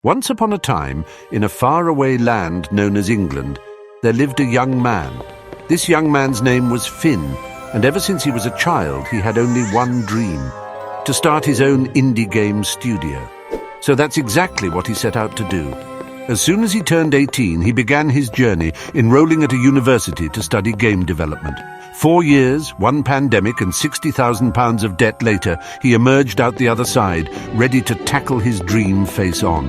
Once upon a time, in a faraway land known as England, there lived a young man. This young man's name was Finn, and ever since he was a child, he had only one dream: to start his own indie game studio. So that's exactly what he set out to do. As soon as he turned 18, he began his journey, enrolling at a university to study game development. 4 years, one pandemic, and £60,000 of debt later, he emerged out the other side, ready to tackle his dream face on.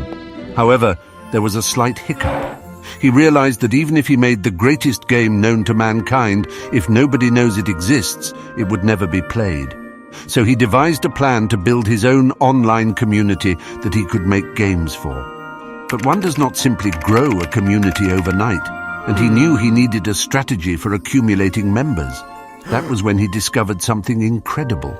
However, there was a slight hiccup. He realized that even if he made the greatest game known to mankind, if nobody knows it exists, it would never be played. So he devised a plan to build his own online community that he could make games for. But one does not simply grow a community overnight, and he knew he needed a strategy for accumulating members. That was when he discovered something incredible: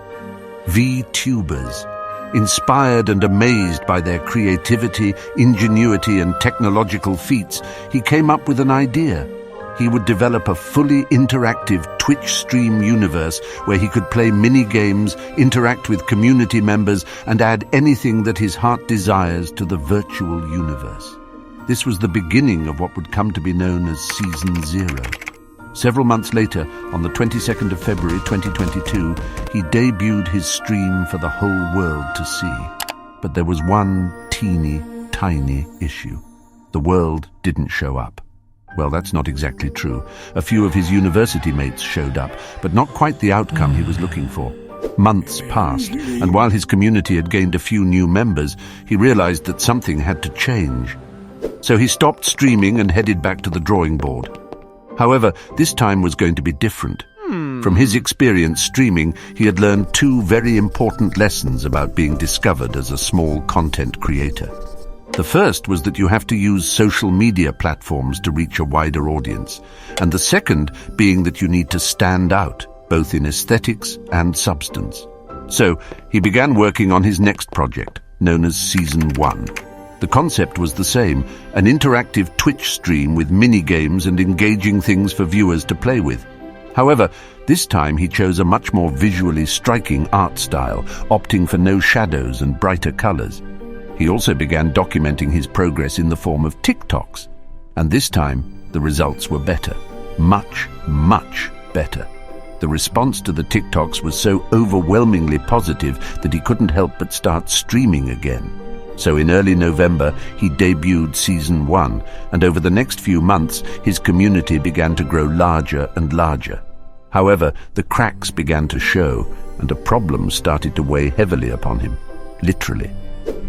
VTubers. Inspired and amazed by their creativity, ingenuity, and technological feats, he came up with an idea. He would develop a fully interactive Twitch stream universe where he could play mini-games, interact with community members, and add anything that his heart desires to the virtual universe. This was the beginning of what would come to be known as Season 0. Several months later, on the 22nd of February 2022, he debuted his stream for the whole world to see. But there was one teeny, tiny issue. The world didn't show up. Well, that's not exactly true. A few of his university mates showed up, but not quite the outcome he was looking for. Months passed, and while his community had gained a few new members, he realized that something had to change. So he stopped streaming and headed back to the drawing board. However, this time was going to be different. From his experience streaming, he had learned two very important lessons about being discovered as a small content creator. The first was that you have to use social media platforms to reach a wider audience, and the second being that you need to stand out, both in aesthetics and substance. So he began working on his next project, known as Season 1. The concept was the same: an interactive Twitch stream with mini-games and engaging things for viewers to play with. However, this time he chose a much more visually striking art style, opting for no shadows and brighter colors. He also began documenting his progress in the form of TikToks. And this time, the results were better. Much, much better. The response to the TikToks was so overwhelmingly positive that he couldn't help but start streaming again. So in early November, he debuted Season 1, and over the next few months, his community began to grow larger and larger. However, the cracks began to show, and a problem started to weigh heavily upon him, literally.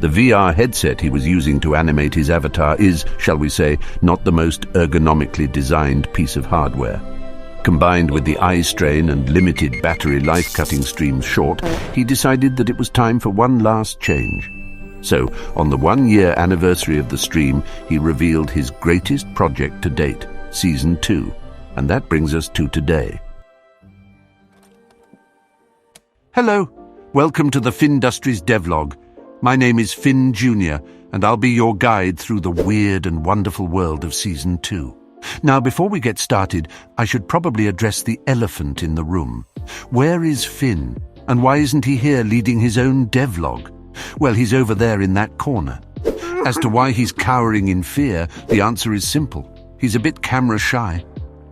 The VR headset he was using to animate his avatar is, shall we say, not the most ergonomically designed piece of hardware. Combined with the eye strain and limited battery life cutting streams short, he decided that it was time for one last change. So, on the 1-year anniversary of the stream, he revealed his greatest project to date, Season 2. And that brings us to today. Hello, welcome to the Finndustries devlog. My name is Finn Jr., and I'll be your guide through the weird and wonderful world of Season 2. Now, before we get started, I should probably address the elephant in the room. Where is Finn, and why isn't he here leading his own devlog? Well, he's over there in that corner. As to why he's cowering in fear, the answer is simple. He's a bit camera shy.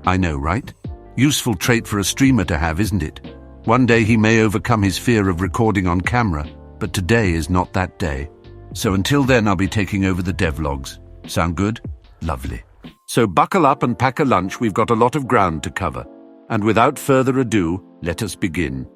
I know, right? Useful trait for a streamer to have, isn't it? One day he may overcome his fear of recording on camera, but today is not that day. So until then, I'll be taking over the devlogs. Sound good? Lovely. So buckle up and pack a lunch. We've got a lot of ground to cover. And without further ado, let us begin.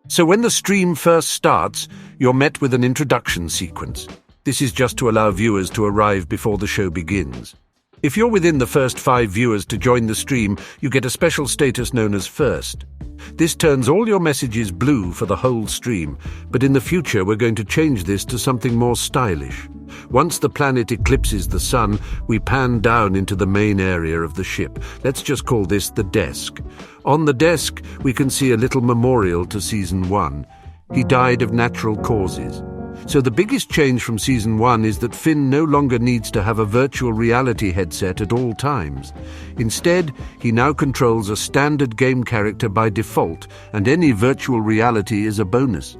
So when the stream first starts, you're met with an introduction sequence. This is just to allow viewers to arrive before the show begins. If you're within the first 5 viewers to join the stream, you get a special status known as First. This turns all your messages blue for the whole stream, but in the future we're going to change this to something more stylish. Once the planet eclipses the sun, we pan down into the main area of the ship. Let's just call this the desk. On the desk, we can see a little memorial to Season 1. He died of natural causes. So the biggest change from Season 1 is that Finn no longer needs to have a virtual reality headset at all times. Instead, he now controls a standard game character by default, and any virtual reality is a bonus.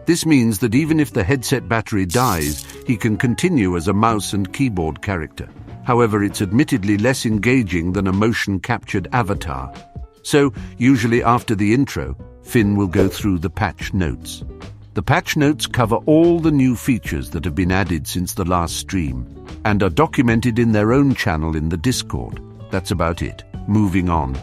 This means that even if the headset battery dies, he can continue as a mouse and keyboard character. However, it's admittedly less engaging than a motion-captured avatar. So, usually after the intro, Finn will go through the patch notes. The patch notes cover all the new features that have been added since the last stream, and are documented in their own channel in the Discord. That's about it. Moving on.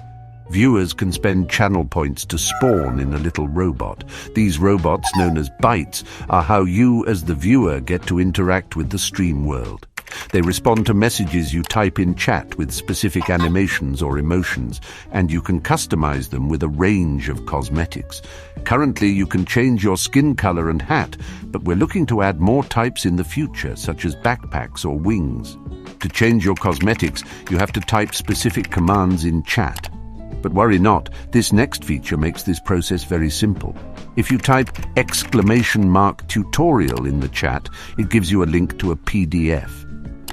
Viewers can spend channel points to spawn in a little robot. These robots, known as bytes, are how you as the viewer get to interact with the stream world. They respond to messages you type in chat with specific animations or emotions, and you can customize them with a range of cosmetics. Currently, you can change your skin color and hat, but we're looking to add more types in the future, such as backpacks or wings. To change your cosmetics, you have to type specific commands in chat. But worry not, this next feature makes this process very simple. If you type !tutorial in the chat, it gives you a link to a PDF.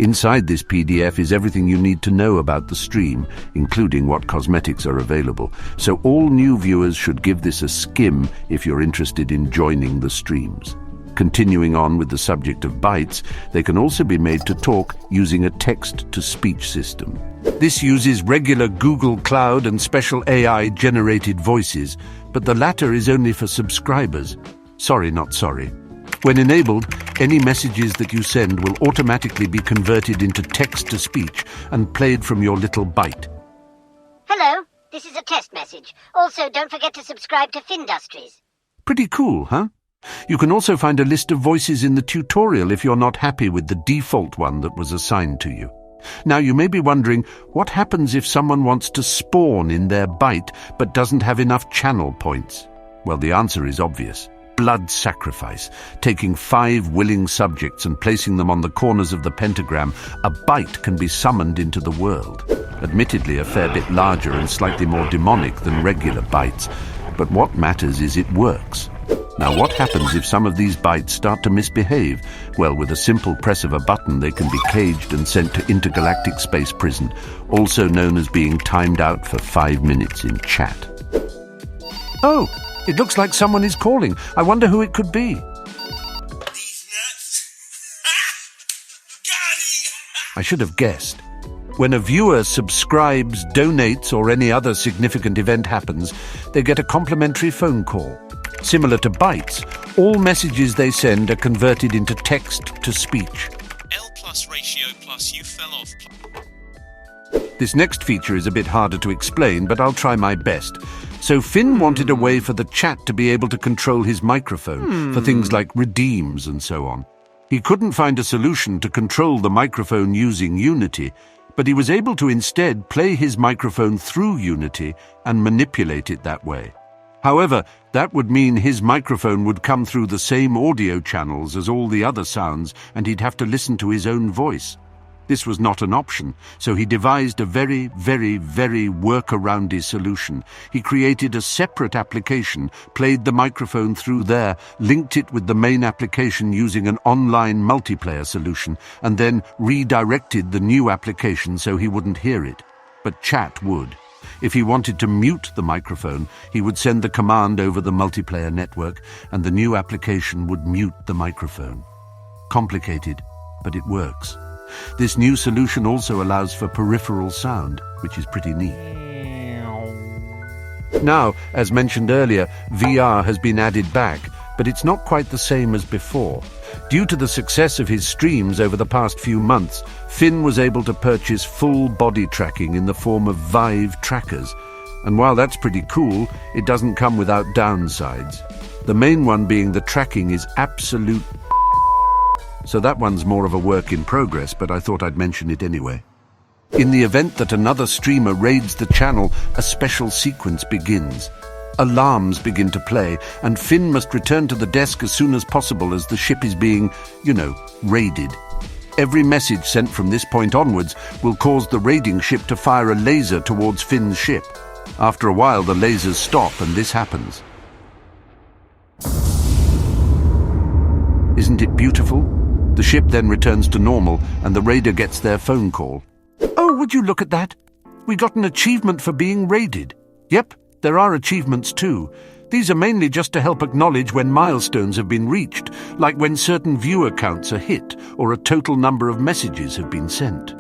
Inside this PDF is everything you need to know about the stream, including what cosmetics are available. So all new viewers should give this a skim if you're interested in joining the streams. Continuing on with the subject of bytes, they can also be made to talk using a text-to-speech system. This uses regular Google Cloud and special AI-generated voices, but the latter is only for subscribers. Sorry, not sorry. When enabled, any messages that you send will automatically be converted into text-to-speech and played from your little byte. Hello, this is a test message. Also, don't forget to subscribe to Finndustries. Pretty cool, huh? You can also find a list of voices in the tutorial if you're not happy with the default one that was assigned to you. Now, you may be wondering, what happens if someone wants to spawn in their byte but doesn't have enough channel points? Well, the answer is obvious. Blood sacrifice. Taking 5 willing subjects and placing them on the corners of the pentagram, a byte can be summoned into the world. Admittedly, a fair bit larger and slightly more demonic than regular bytes, but what matters is it works. Now, what happens if some of these bytes start to misbehave? Well, with a simple press of a button, they can be caged and sent to intergalactic space prison, also known as being timed out for 5 minutes in chat. Oh, it looks like someone is calling. I wonder who it could be. These nuts. Got him. I should have guessed. When a viewer subscribes, donates, or any other significant event happens, they get a complimentary phone call. Similar to bytes, all messages they send are converted into text-to-speech. L plus ratio plus you fell off. This next feature is a bit harder to explain, but I'll try my best. So Finn wanted a way for the chat to be able to control his microphone for things like redeems and so on. He couldn't find a solution to control the microphone using Unity, but he was able to instead play his microphone through Unity and manipulate it that way. However, that would mean his microphone would come through the same audio channels as all the other sounds, and he'd have to listen to his own voice. This was not an option, so he devised a very workaroundy solution. He created a separate application, played the microphone through there, linked it with the main application using an online multiplayer solution, and then redirected the new application so he wouldn't hear it. But chat would. If he wanted to mute the microphone, he would send the command over the multiplayer network, and the new application would mute the microphone. Complicated, but it works. This new solution also allows for peripheral sound, which is pretty neat. Now, as mentioned earlier, VR has been added back, but it's not quite the same as before. Due to the success of his streams over the past few months, Finn was able to purchase full body tracking in the form of Vive trackers. And while that's pretty cool, it doesn't come without downsides. The main one being the tracking is absolute. So that one's more of a work in progress, but I thought I'd mention it anyway. In the event that another streamer raids the channel, a special sequence begins. Alarms begin to play, and Finn must return to the desk as soon as possible as the ship is being, raided. Every message sent from this point onwards will cause the raiding ship to fire a laser towards Finn's ship. After a while, the lasers stop, and this happens. Isn't it beautiful? The ship then returns to normal, and the raider gets their phone call. Oh, would you look at that? We got an achievement for being raided. Yep, there are achievements too. These are mainly just to help acknowledge when milestones have been reached, like when certain viewer counts are hit or a total number of messages have been sent.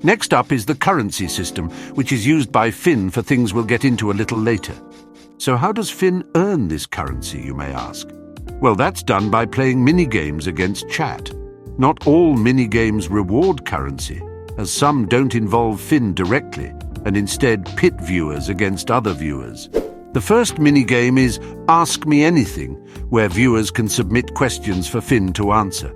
Next up is the currency system, which is used by Finn for things we'll get into a little later. So how does Finn earn this currency, you may ask? Well, that's done by playing minigames against chat. Not all minigames reward currency, as some don't involve Finn directly, and instead pit viewers against other viewers. The first minigame is Ask Me Anything, where viewers can submit questions for Finn to answer.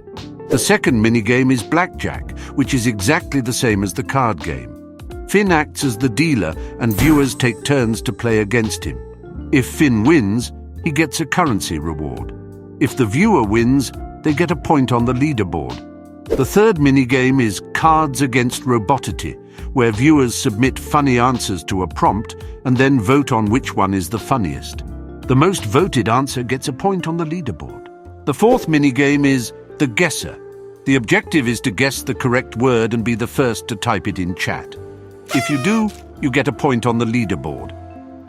The second minigame is Blackjack, which is exactly the same as the card game. Finn acts as the dealer, and viewers take turns to play against him. If Finn wins, he gets a currency reward. If the viewer wins, they get a point on the leaderboard. The third minigame is Cards Against Robotity, where viewers submit funny answers to a prompt and then vote on which one is the funniest. The most voted answer gets a point on the leaderboard. The fourth minigame is The Guesser. The objective is to guess the correct word and be the first to type it in chat. If you do, you get a point on the leaderboard.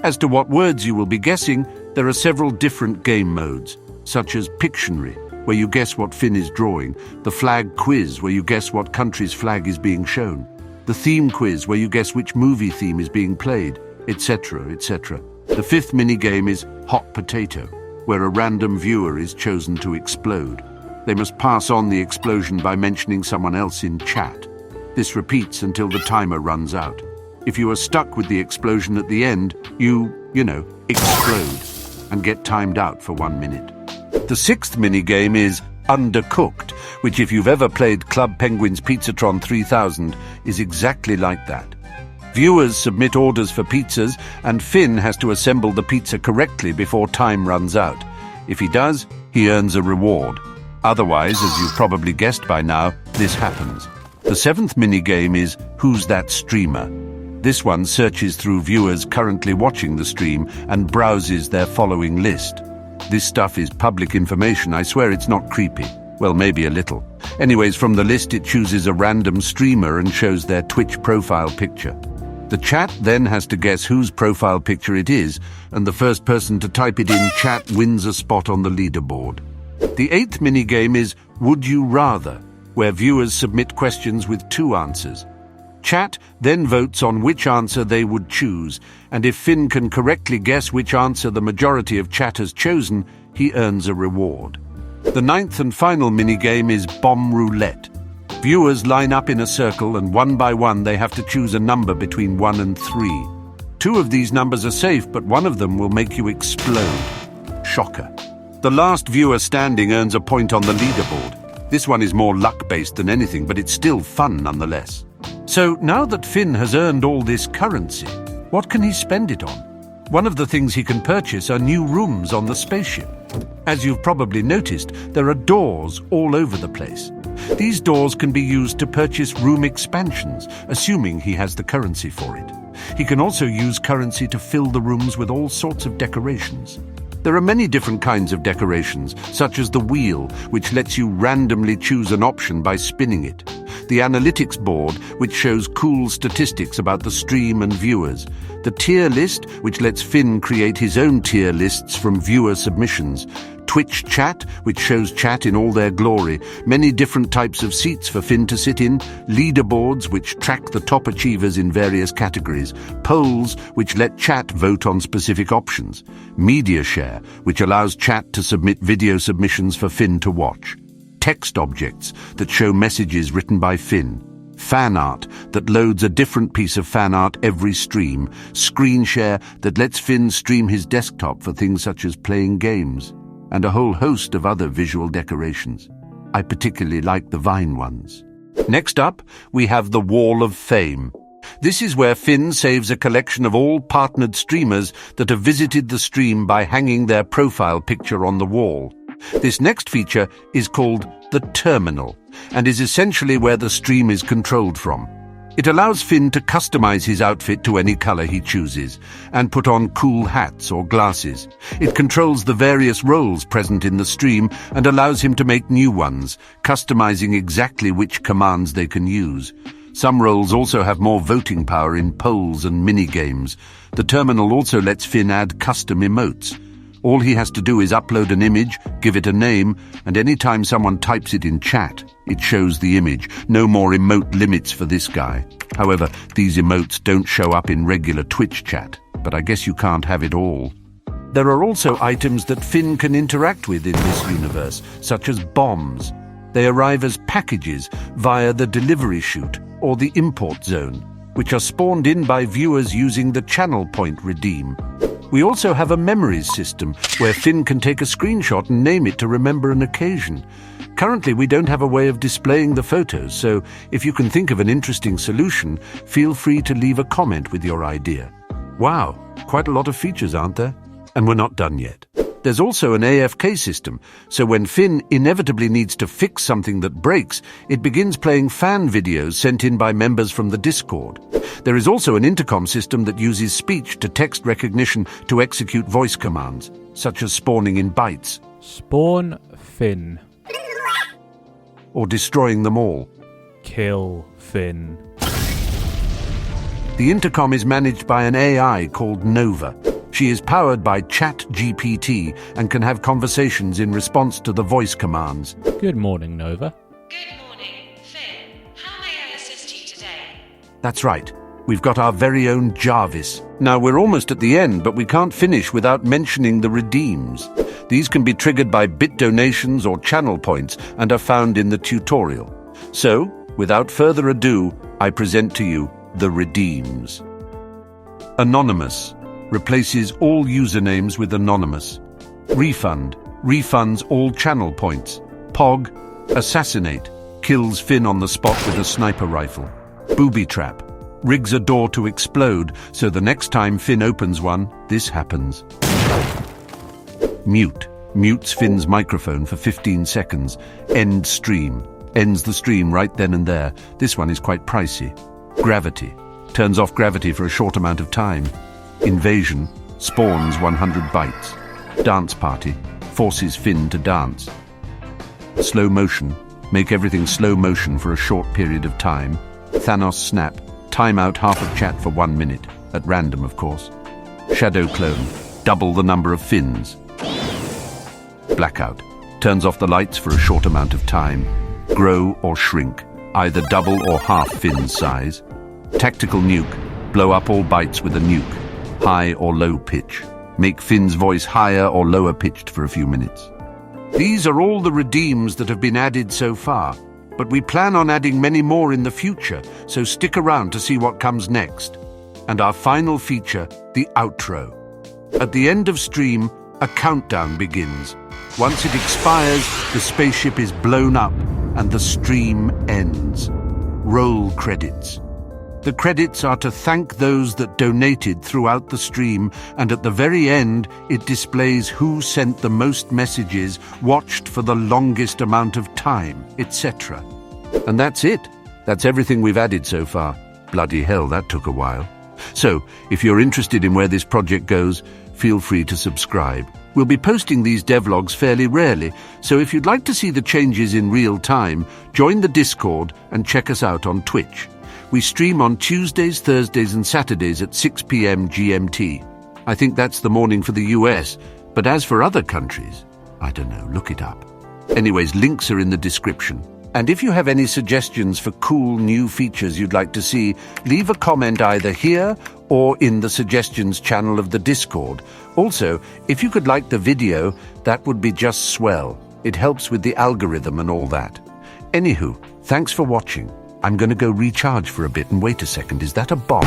As to what words you will be guessing, there are several different game modes, such as Pictionary, where you guess what Finn is drawing, the Flag Quiz, where you guess what country's flag is being shown, the Theme Quiz, where you guess which movie theme is being played, etc., etc. The fifth minigame is Hot Potato, where a random viewer is chosen to explode. They must pass on the explosion by mentioning someone else in chat. This repeats until the timer runs out. If you are stuck with the explosion at the end, you explode and get timed out for 1 minute. The sixth minigame is Undercooked, which if you've ever played Club Penguin's Pizzatron 3000 is exactly like that. Viewers submit orders for pizzas and Finn has to assemble the pizza correctly before time runs out. If he does, he earns a reward. Otherwise, as you've probably guessed by now, this happens. The seventh minigame is Who's That Streamer? This one searches through viewers currently watching the stream and browses their following list. This stuff is public information, I swear it's not creepy. Well, maybe a little. Anyways, from the list it chooses a random streamer and shows their Twitch profile picture. The chat then has to guess whose profile picture it is, and the first person to type it in chat wins a spot on the leaderboard. The eighth minigame is Would You Rather, where viewers submit questions with 2 answers. Chat then votes on which answer they would choose, and if Finn can correctly guess which answer the majority of chat has chosen, he earns a reward. The ninth and final minigame is Bomb Roulette. Viewers line up in a circle and one by one they have to choose a number between 1 and 3. 2 of these numbers are safe, but one of them will make you explode. Shocker. The last viewer standing earns a point on the leaderboard. This one is more luck-based than anything, but it's still fun nonetheless. So now that Finn has earned all this currency, what can he spend it on? One of the things he can purchase are new rooms on the spaceship. As you've probably noticed, there are doors all over the place. These doors can be used to purchase room expansions, assuming he has the currency for it. He can also use currency to fill the rooms with all sorts of decorations. There are many different kinds of decorations, such as the wheel, which lets you randomly choose an option by spinning it. The analytics board, which shows cool statistics about the stream and viewers. The tier list, which lets Finn create his own tier lists from viewer submissions. Twitch chat, which shows chat in all their glory. Many different types of seats for Finn to sit in. Leaderboards, which track the top achievers in various categories. Polls, which let chat vote on specific options. Media share, which allows chat to submit video submissions for Finn to watch. Text objects that show messages written by Finn. Fan art that loads a different piece of fan art every stream. Screen share that lets Finn stream his desktop for things such as playing games. And a whole host of other visual decorations. I particularly like the Vine ones. Next up, we have the Wall of Fame. This is where Finn saves a collection of all partnered streamers that have visited the stream by hanging their profile picture on the wall. This next feature is called the Terminal, and is essentially where the stream is controlled from. It allows Finn to customize his outfit to any color he chooses, and put on cool hats or glasses. It controls the various roles present in the stream, and allows him to make new ones, customizing exactly which commands they can use. Some roles also have more voting power in polls and mini-games. The terminal also lets Finn add custom emotes. All he has to do is upload an image, give it a name, and any time someone types it in chat, it shows the image. No more emote limits for this guy. However, these emotes don't show up in regular Twitch chat, but I guess you can't have it all. There are also items that Finn can interact with in this universe, such as bombs. They arrive as packages via the delivery chute or the import zone, which are spawned in by viewers using the channel point redeem. We also have a memories system where Finn can take a screenshot and name it to remember an occasion. Currently, we don't have a way of displaying the photos, so if you can think of an interesting solution, feel free to leave a comment with your idea. Wow, quite a lot of features, aren't there? And we're not done yet. There's also an AFK system, so when Finn inevitably needs to fix something that breaks, it begins playing fan videos sent in by members from the Discord. There is also an intercom system that uses speech-to-text recognition to execute voice commands, such as spawning in bytes. Spawn Finn. Or destroying them all. Kill Finn. The intercom is managed by an AI called Nova. She is powered by ChatGPT and can have conversations in response to the voice commands. Good morning, Nova. Good morning, Finn. How may I assist you today? That's right. We've got our very own Jarvis. Now, we're almost at the end, but we can't finish without mentioning the redeems. These can be triggered by bit donations or channel points and are found in the tutorial. So, without further ado, I present to you the redeems. Anonymous replaces all usernames with anonymous. Refund refunds all channel points. Pog, assassinate, kills Finn on the spot with a sniper rifle. Booby trap rigs a door to explode, so the next time Finn opens one, this happens. Mute mutes Finn's microphone for 15 seconds. End stream ends the stream right then and there. This one is quite pricey. Gravity turns off gravity for a short amount of time. Invasion spawns 100 bytes. Dance party forces Finn to dance. Slow motion make everything slow motion for a short period of time. Thanos snap time out half of chat for 1 minute, at random of course. Shadow clone double the number of Finns. Blackout turns off the lights for a short amount of time. Grow or shrink either double or half Finn's size. Tactical nuke blow up all bytes with a nuke. High or low pitch make Finn's voice higher or lower pitched for a few minutes. These are all the redeems that have been added so far, but we plan on adding many more in the future, so stick around to see what comes next. And our final feature, the outro. At the end of stream, a countdown begins. Once it expires, the spaceship is blown up and the stream ends. Roll credits. The credits are to thank those that donated throughout the stream, and at the very end, it displays who sent the most messages, watched for the longest amount of time, etc. And that's it. That's everything we've added so far. Bloody hell, that took a while. So, if you're interested in where this project goes, feel free to subscribe. We'll be posting these devlogs fairly rarely, so if you'd like to see the changes in real time, join the Discord and check us out on Twitch. We stream on Tuesdays, Thursdays and Saturdays at 6 p.m. GMT. I think that's the morning for the US, but as for other countries, I don't know, look it up. Anyways, links are in the description. And if you have any suggestions for cool new features you'd like to see, leave a comment either here or in the suggestions channel of the Discord. Also, if you could like the video, that would be just swell. It helps with the algorithm and all that. Anywho, thanks for watching. I'm going to go recharge for a bit and wait a second. Is that a bomb?